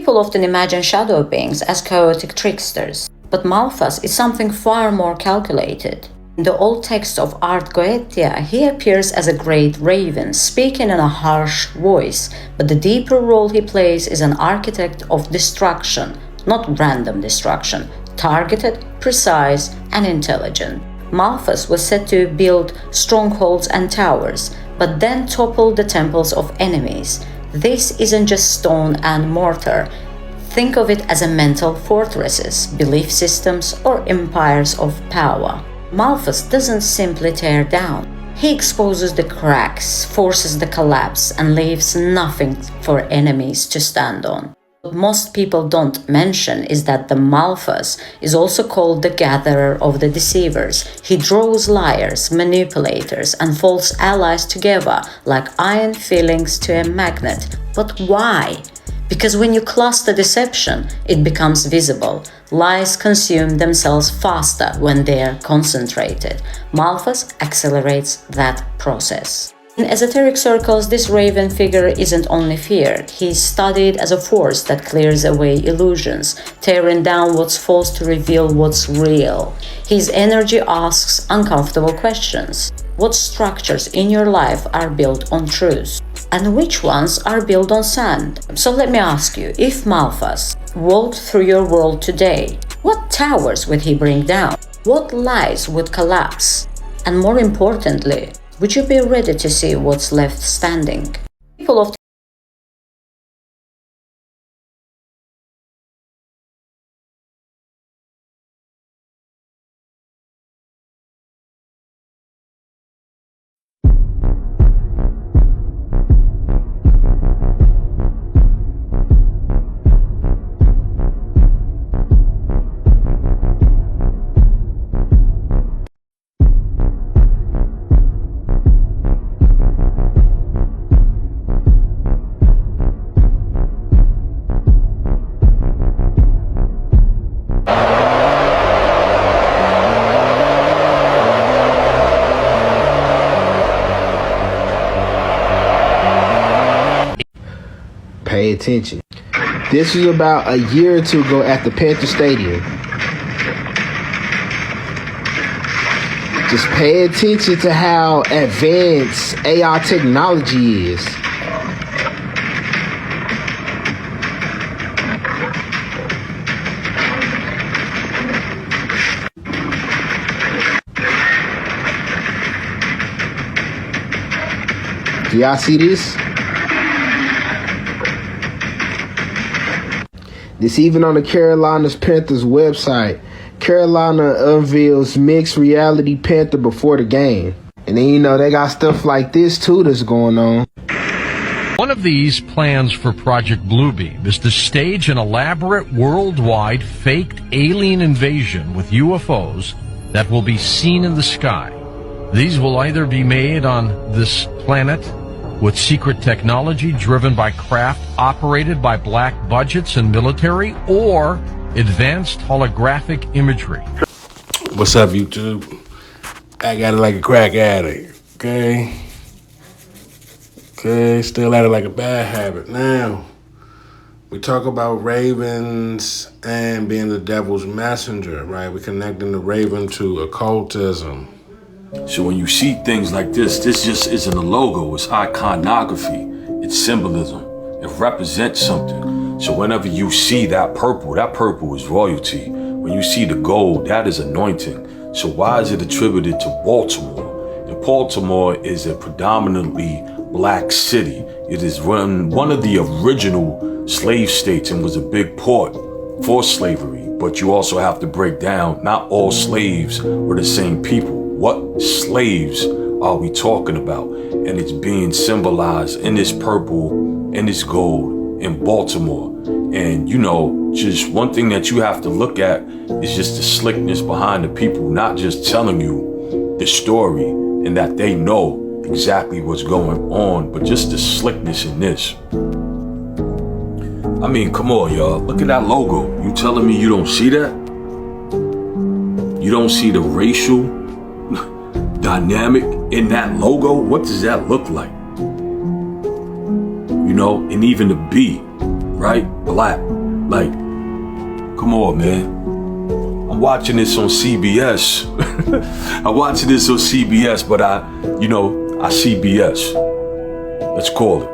People often imagine shadow beings as chaotic tricksters, but Malphas is something far more calculated. In the old text of Art Goetia, he appears as a great raven, speaking in a harsh voice, but the deeper role he plays is an architect of destruction, not random destruction, targeted, precise, and intelligent. Malphas was said to build strongholds and towers, but then topple the temples of enemies. This isn't just stone and mortar. Think of it as a mental fortresses, belief systems, or empires of power. Malphas doesn't simply tear down. He exposes the cracks, forces the collapse, and leaves nothing for enemies to stand on. What most people don't mention is that the Malphas is also called the gatherer of the deceivers. He draws liars, manipulators, and false allies together like iron filings to a magnet. But why? Because when you cluster deception, it becomes visible. Lies consume themselves faster when they are concentrated. Malphas accelerates that process. In esoteric circles, this raven figure isn't only feared. He's studied as a force that clears away illusions, tearing down what's false to reveal what's real. His energy asks uncomfortable questions. What structures in your life are built on truth? And which ones are built on sand? So let me ask you, if Malphas walked through your world today, what towers would he bring down? What lies would collapse? And more importantly, would you be ready to see what's left standing? People often pay attention. This was about a year or two ago at the Panther Stadium. Just pay attention to how advanced AI technology is. Do y'all see this? This even on the Carolina's Panthers website. Carolina unveils mixed reality Panther before the game. And then, you know, they got stuff like this, too, that's going on. One of these plans for Project Bluebeam is to stage an elaborate worldwide faked alien invasion with UFOs that will be seen in the sky. These will either be made on this planet with secret technology driven by craft operated by black budgets and military, or advanced holographic imagery. What's up, YouTube? I got it like a crack addict, okay? Still at it like a bad habit. Now, we talk about ravens and being the devil's messenger, right? We're connecting the raven to occultism. So when you see things like this just isn't a logo, it's iconography, it's symbolism, it represents something. So whenever you see that purple is royalty. When you see the gold, that is anointing. So why is it attributed to Baltimore? And Baltimore is a predominantly black city. It is one of the original slave states and was a big port for slavery. But you also have to break down, not all slaves were the same people. What slaves are we talking about? And it's being symbolized in this purple, in this gold, in Baltimore. And, you know, just one thing that you have to look at is just the slickness behind the people, not just telling you the story and that they know exactly what's going on, but just the slickness in this. I mean, come on, y'all. Look at that logo. You telling me you don't see that? You don't see the racial dynamic in that logo? What does that look like? You know, and even the B, right? Black. Like, come on, man. I'm watching this on CBS. I'm watching this on CBS, but I CBS. Let's call it.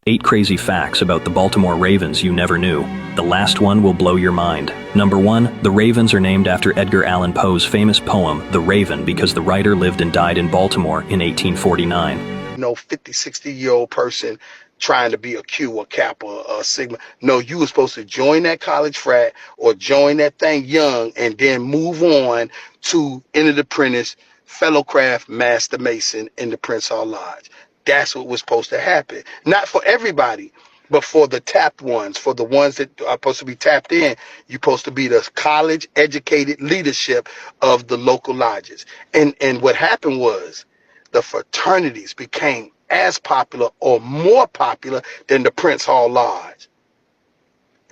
8 crazy facts about the Baltimore Ravens you never knew. The last one will blow your mind. Number 1, the Ravens are named after Edgar Allan Poe's famous poem, The Raven, because the writer lived and died in Baltimore in 1849. No 50, 60-year-old person trying to be a Q or Kappa or Sigma. No, you were supposed to join that college frat or join that thing young and then move on to Enter the Apprentice, Fellow Craft, Master Mason in the Prince Hall Lodge. That's what was supposed to happen. Not for everybody, but for the tapped ones, for the ones that are supposed to be tapped in. You're supposed to be the college-educated leadership of the local lodges. And what happened was the fraternities became as popular or more popular than the Prince Hall Lodge.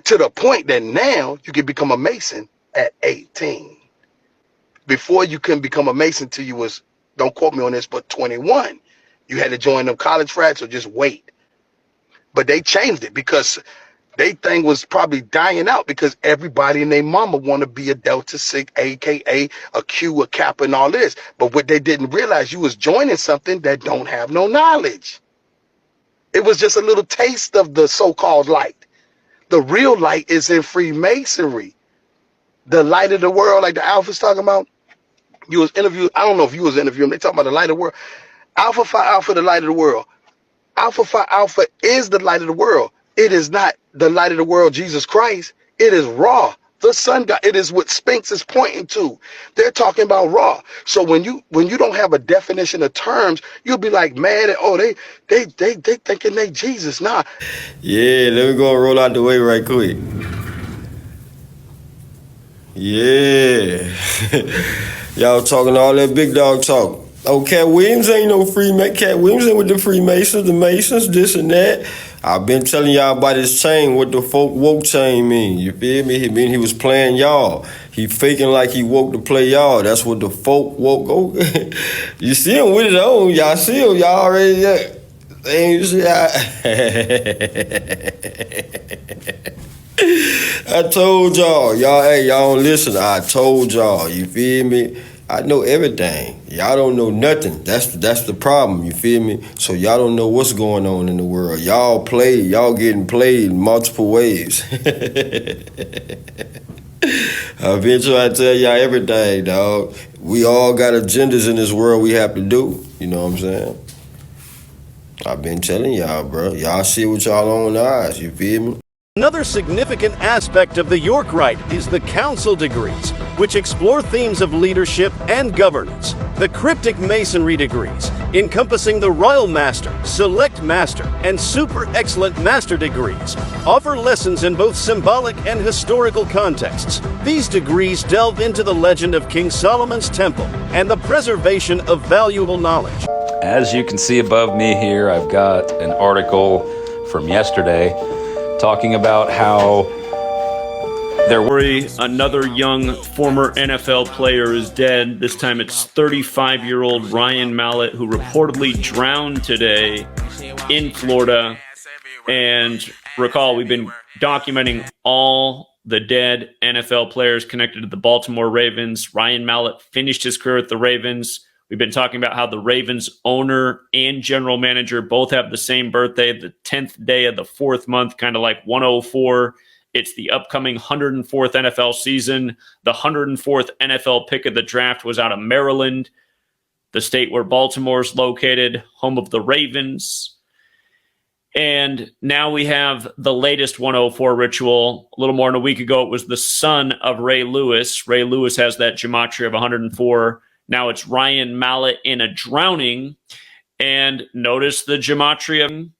To the point that now you can become a Mason at 18. Before you couldn't become a Mason till you was, don't quote me on this, but 21. You had to join them college frats or just wait. But they changed it because they thing was probably dying out because everybody and their mama want to be a Delta Sig, aka a Q, a Kappa, and all this. But what they didn't realize, you was joining something that don't have no knowledge. It was just a little taste of the so-called light. The real light is in Freemasonry. The light of the world, like the Alpha's talking about. You was interviewed. I don't know if you was interviewing. They talking about the light of the world. Alpha Phi Alpha, the light of the world. Alpha Phi Alpha is the light of the world. It is not the light of the world, Jesus Christ. It is Ra, the sun god. It is what Sphinx is pointing to. They're talking about Ra. So when you don't have a definition of terms, you'll be like mad at, oh, they thinking they Jesus. Nah. Yeah, let me go and roll out the way right quick. Yeah. Y'all talking all that big dog talk. Oh, Cat Williams ain't no Cat Williams ain't with the Freemasons, the Masons, this and that. I've been telling y'all about his chain, what the folk woke chain mean. You feel me? He mean he was playing y'all. He faking like he woke to play y'all. That's what the folk woke. Oh, you see him with it on. Y'all see him. Y'all already. Yeah. Ain't you see? I told y'all. Hey, y'all don't listen. I told y'all. You feel me? I know everything. Y'all don't know nothing. That's the problem, you feel me? So y'all don't know what's going on in the world. Y'all getting played multiple ways. I've been trying to tell y'all everything, dog. We all got agendas in this world we have to do. You know what I'm saying? I've been telling y'all, bro. Y'all see with y'all own eyes, you feel me? Another significant aspect of the York Rite is the council degrees, which explore themes of leadership and governance. The cryptic masonry degrees, encompassing the Royal Master, Select Master, and Super Excellent Master degrees, offer lessons in both symbolic and historical contexts. These degrees delve into the legend of King Solomon's Temple and the preservation of valuable knowledge. As you can see above me here, I've got an article from yesterday talking about how there were another young former NFL player is dead. This time it's 35-year-old Ryan Mallett, who reportedly drowned today in Florida. And recall, we've been documenting all the dead NFL players connected to the Baltimore Ravens. Ryan Mallett finished his career at the Ravens. We've been talking about how the Ravens owner and general manager both have the same birthday, the 10th day of the 4th month, kind of like 104. It's the upcoming 104th NFL season. The 104th NFL pick of the draft was out of Maryland, the state where Baltimore's located, home of the Ravens. And now we have the latest 104 ritual. A little more than a week ago, it was the son of Ray Lewis. Ray Lewis has that gematria of 104. Now it's Ryan Mallett in a drowning. And notice the gematria,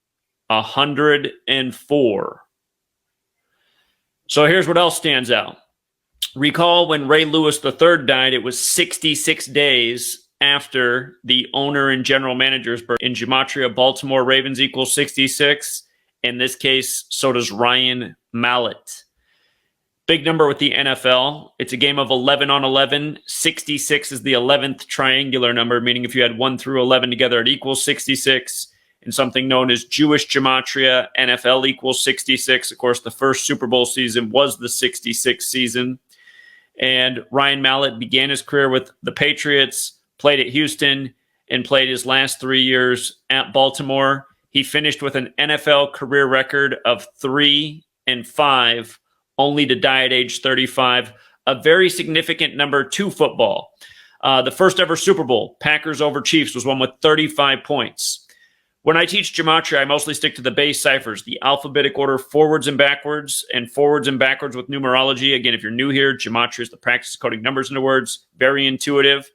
104. So here's what else stands out. Recall when Ray Lewis III died, it was 66 days after the owner and general manager's birth. In gematria, Baltimore Ravens equals 66. In this case, so does Ryan Mallett. Big number with the NFL. It's a game of 11 on 11. 66 is the 11th triangular number, meaning if you had 1 through 11 together, it equals 66. in something known as Jewish gematria. NFL equals 66. Of course, the first Super Bowl season was the 66 season. And Ryan Mallett began his career with the Patriots, played at Houston, and played his last 3 years at Baltimore. He finished with an NFL career record of 3-5, only to die at age 35. A very significant number to football. The first ever Super Bowl, Packers over Chiefs, was won with 35 points. When I teach gematria, I mostly stick to the base ciphers, the alphabetic order forwards and backwards with numerology. Again, if you're new here, gematria is the practice of coding numbers into words. Very intuitive.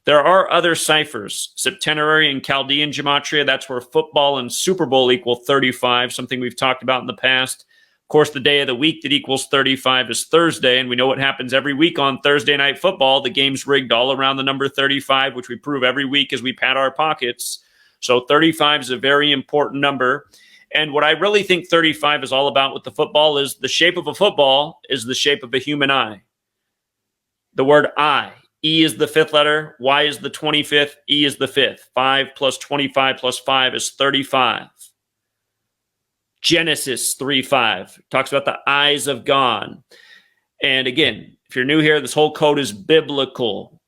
There are other ciphers, septenary and Chaldean gematria. That's where football and Super Bowl equal 35, something we've talked about in the past. Of course, the day of the week that equals 35 is Thursday, and we know what happens every week on Thursday Night Football. The game's rigged all around the number 35, which we prove every week as we pat our pockets. So 35 is a very important number. And what I really think 35 is all about with the football is the shape of a football is the shape of a human eye. The word I. E is the fifth letter. Y is the 25th. E is the fifth. 5 plus 25 plus 5 is 35. Genesis 3:5 talks about the eyes of God. And again, if you're new here, this whole code is biblical.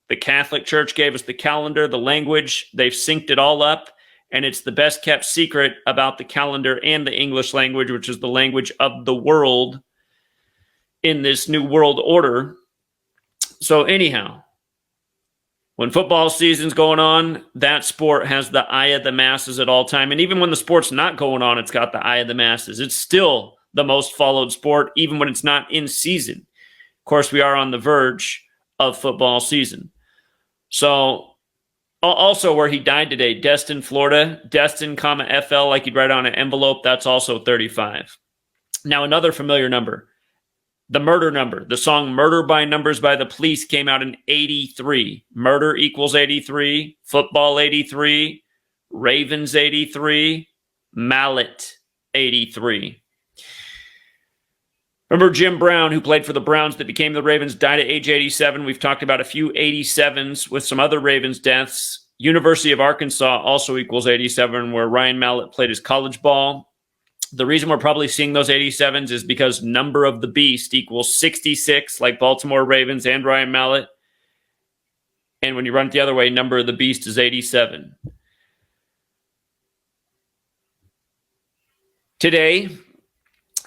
The Catholic Church gave us the calendar, the language. They've synced it all up. And it's the best kept secret about the calendar and the English language, which is the language of the world in this new world order. So anyhow, when football season's going on, that sport has the eye of the masses at all time. And even when the sport's not going on, it's got the eye of the masses. It's still the most followed sport, even when it's not in season. Of course, we are on the verge of football season. So also where he died today, Destin, Florida, Destin, FL, like you'd write on an envelope, that's also 35. Now, another familiar number. The murder number. The song Murder by Numbers by the Police came out in 83. Murder equals 83. Football 83. Ravens 83. Mallet 83. Remember Jim Brown, who played for the Browns that became the Ravens, died at age 87. We've talked about a few 87s with some other Ravens deaths. University of Arkansas also equals 87, where Ryan Mallett played his college ball. The reason we're probably seeing those 87s is because number of the beast equals 66, like Baltimore Ravens and Ryan Mallett. And when you run it the other way, number of the beast is 87. Today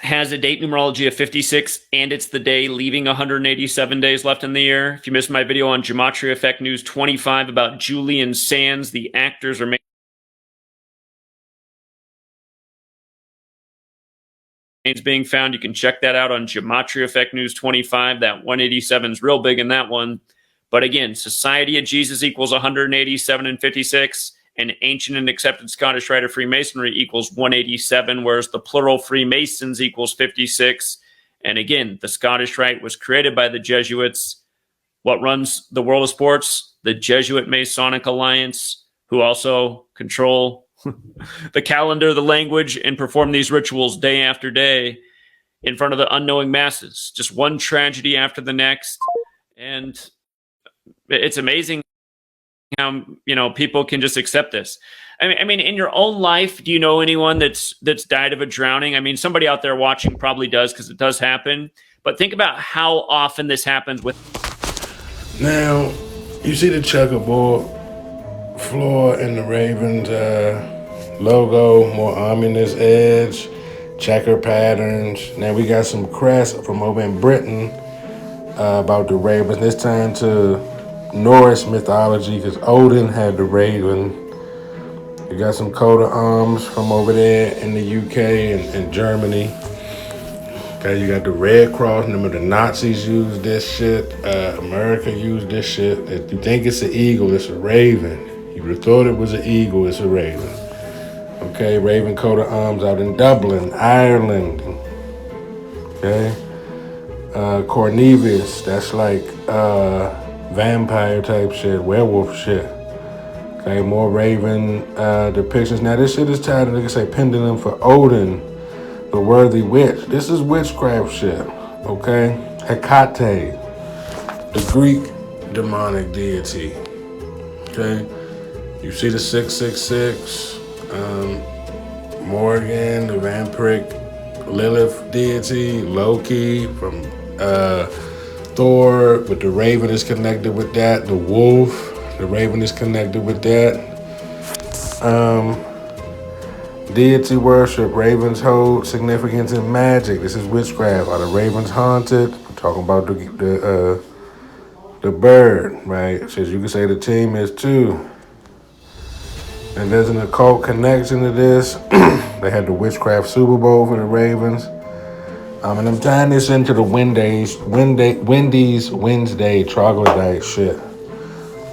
has a date numerology of 56, and it's the day leaving 187 days left in the year. If you missed my video on Gematria Effect News 25 about Julian Sands, the actors are being found. You can check that out on Gematria Effect News 25. That 187 is real big in that one. But again, Society of Jesus equals 187 and 56, and Ancient and Accepted Scottish Rite of Freemasonry equals 187, whereas the plural Freemasons equals 56. And again, the Scottish Rite was created by the Jesuits. What runs the world of sports? The Jesuit Masonic Alliance, who also control the calendar, the language, and perform these rituals day after day in front of the unknowing masses. Just one tragedy after the next. And it's amazing how, people can just accept this. I mean, in your own life, do you know anyone that's died of a drowning? I mean, somebody out there watching probably does, because it does happen. But think about how often this happens with. Now, you see the checkerboard floor in the Ravens logo, more ominous edge, checker patterns. Now we got some crest from over in Britain about the Ravens. This time to Norse mythology, because Odin had the Raven. You got some coat of arms from over there in the UK and Germany. Okay, you got the Red Cross. Remember the Nazis used this shit. America used this shit. If you think it's an eagle, it's a raven. You would have thought it was an eagle, it's a raven. Okay, Raven coat of arms out in Dublin, Ireland. Okay, Cornelius, that's like vampire type shit, werewolf shit. Okay, more Raven depictions. Now this shit is tied to, like I say, pendulum for Odin, the worthy witch. This is witchcraft shit. Okay, Hecate, the Greek demonic deity. Okay, you see the 666. Morgan, the vampiric Lilith deity, Loki from Thor, but the raven is connected with that. The wolf, the raven is connected with that. Deity worship, ravens hold significance in magic. This is witchcraft. Are the ravens haunted? We're talking about the bird, right? Says you can say the team is too. And there's an occult connection to this. They had the witchcraft Super Bowl for the Ravens. And I'm tying this into the Wendy's Wednesday troglodyte shit.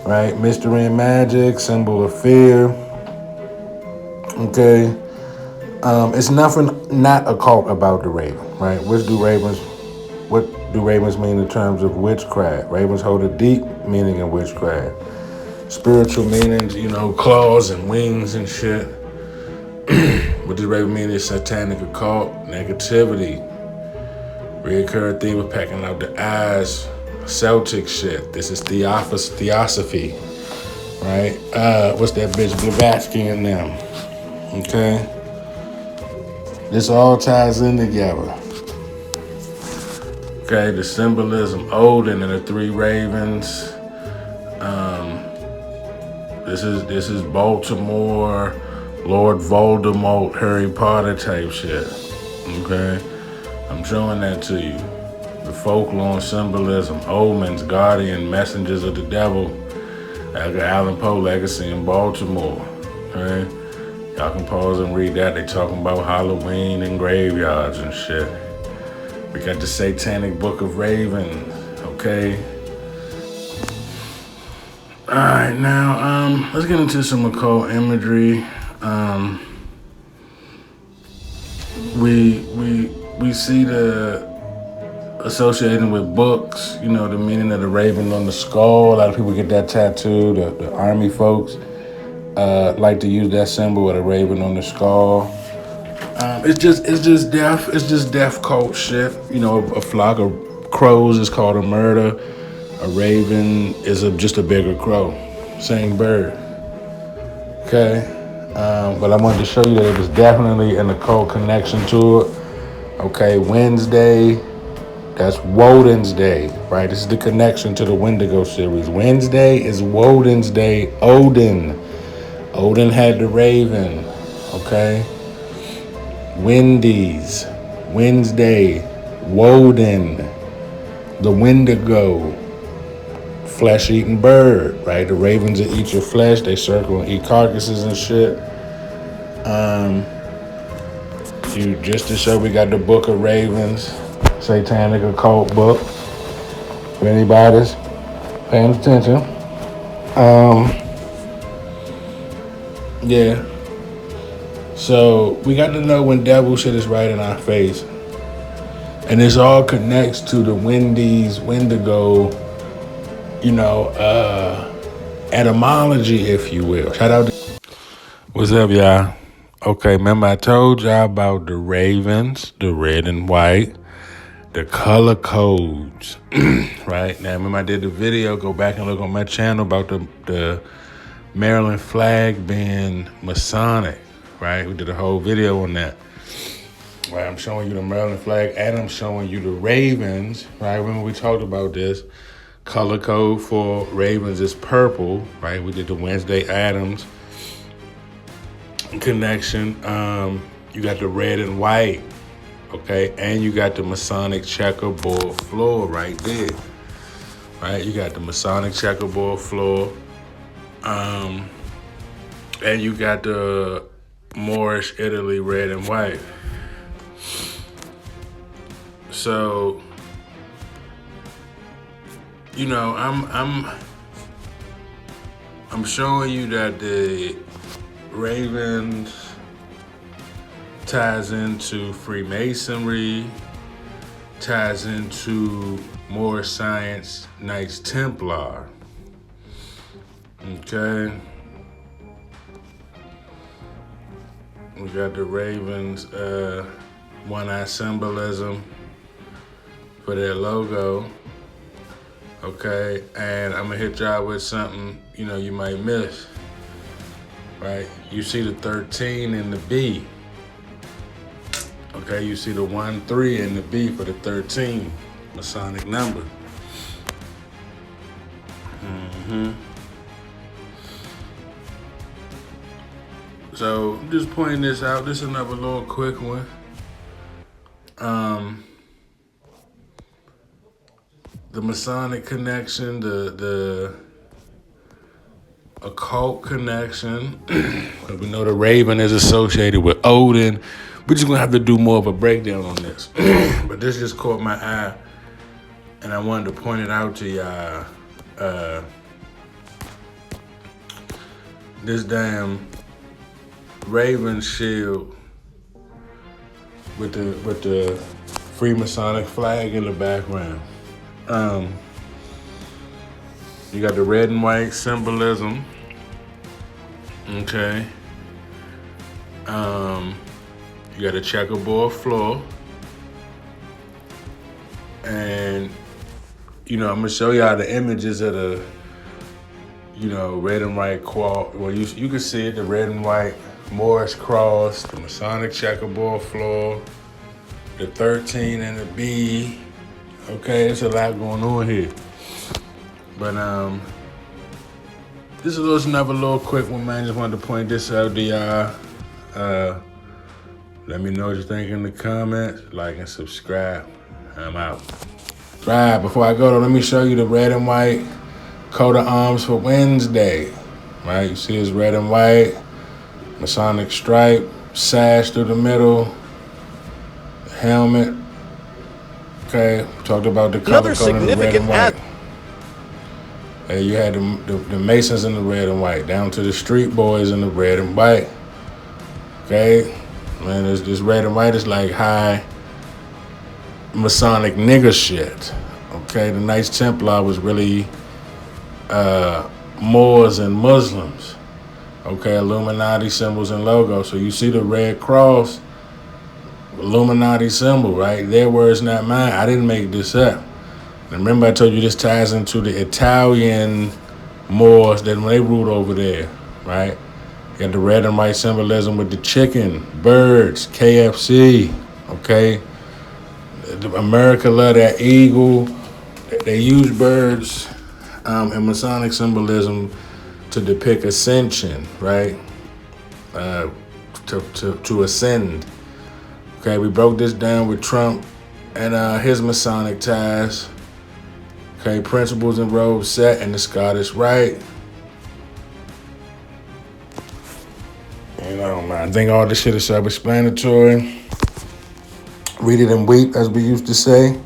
Right? Mystery and magic, symbol of fear. Okay. It's nothing not occult about the raven, right? What do ravens mean in terms of witchcraft? Ravens hold a deep meaning in witchcraft. Spiritual meanings, claws and wings and shit. What does raven mean is satanic occult, negativity. Reoccurring theme of pecking out the eyes, Celtic shit. This is theosophy, right? What's that bitch Blavatsky and them? Okay? This all ties in together. Okay, the symbolism, Odin and the three ravens. This is Baltimore, Lord Voldemort, Harry Potter type shit. Okay? I'm showing that to you. The folklore and symbolism, omens, guardian, messengers of the devil. Edgar Allan Poe legacy in Baltimore. Okay? Y'all can pause and read that. They talking about Halloween and graveyards and shit. We got the Satanic Book of Ravens. Okay? Alright, now let's get into some occult imagery. We see the associating with books, the meaning of the raven on the skull. A lot of people get that tattoo. The army folks like to use that symbol with a raven on the skull. It's just death. It's just death cult shit. A flock of crows is called a murder. A raven is just a bigger crow. Same bird. Okay? But I wanted to show you that it was definitely an occult connection to it. Okay, Wednesday, that's Woden's Day, right? This is the connection to the Wendigo series. Wednesday is Woden's Day. Odin had the raven, okay? Wendy's, Wednesday, Woden, the Wendigo, flesh-eating bird, right? The ravens that eat your flesh, they circle and eat carcasses and shit. Just to show we got the Book of Ravens, Satanic Occult book. For anybody's paying attention. Yeah. So we got to know when devil shit is right in our face. And this all connects to the Wendigo, etymology, if you will. Shout out to... What's up, y'all? Okay, remember I told y'all about the ravens, the red and white, the color codes, right? Now, remember I did the video, go back and look on my channel about the Maryland flag being Masonic, right? We did a whole video on that. Right, I'm showing you the Maryland flag and I'm showing you the ravens, right? Remember we talked about this. Color code for ravens is purple, right? We did the Wednesday Addams connection. You got the red and white, okay? And you got the Masonic checkerboard floor right there, right? You got the Masonic checkerboard floor. And you got the Moorish Italy red and white. So, I'm showing you that the ravens ties into Freemasonry, ties into Moorish science, Knights Templar. Okay. We got the ravens, one-eye symbolism for their logo. Okay, and I'm gonna hit y'all with something you might miss. right? You see the 13 in the B. Okay, you see the 1, 3 in the B for the 13 Masonic number. So I'm just pointing this out. This is another little quick one. The Masonic connection, the occult connection. We know the Raven is associated with Odin. We're just gonna have to do more of a breakdown on this. But this just caught my eye, and I wanted to point it out to y'all. This damn Raven shield with the Freemasonic flag in the background. You got the red and white symbolism. Okay. You got a checkerboard floor. And, I'm gonna show y'all the images of the, red and white cross. Well, you can see it, the red and white Morris cross, the Masonic checkerboard floor, the 13 and the B. Okay, it's a lot going on here. But this is just another little quick one, man. Just wanted to point this out to y'all. Let me know what you think in the comments. Like and subscribe. I'm out. Right, before I go though, let me show you the red and white coat of arms for Wednesday. Right, you see it's red and white, Masonic stripe, sash through the middle, helmet. Okay, talked about the color code in the red and white. Hey, you had the Masons in the red and white, down to the street boys in the red and white. Okay, man, this red and white is like high Masonic nigger shit. Okay, the Knights Templar was really Moors and Muslims. Okay, Illuminati symbols and logos. So you see the red cross, Illuminati symbol, right? Their words, not mine. I didn't make this up. And remember I told you this ties into the Italian Moors that when they ruled over there, right? You got the red and white symbolism with the chicken, birds, KFC, okay? America love that eagle. They use birds and Masonic symbolism to depict ascension, right? To ascend. Okay, we broke this down with Trump and his Masonic ties. Okay, principles and robes set in the Scottish Rite. Man, I think all this shit is self-explanatory. Read it and weep, as we used to say.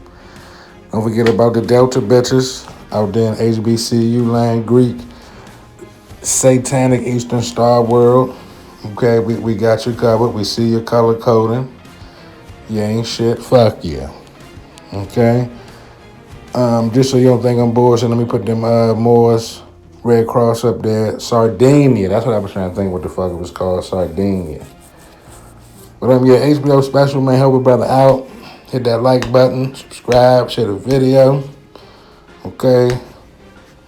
Don't forget about the Delta bitches out there in HBCU land, Greek, Satanic Eastern Star World. Okay, we got you covered. We see your color coding. You ain't shit. Fuck you. Okay? Just so you don't think I'm bullshit, let me put them Moors Red Cross up there. Sardinia. That's what I was trying to think what the fuck it was called. Sardinia. But yeah, HBO special, man. Help a brother out. Hit that like button. Subscribe. Share the video. Okay?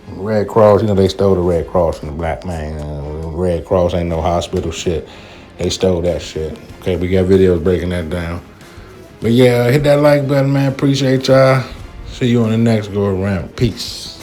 Red Cross, they stole the Red Cross from the black man. Red Cross ain't no hospital shit. They stole that shit. Okay, we got videos breaking that down. But yeah, hit that like button, man. Appreciate y'all. See you on the next go around. Peace.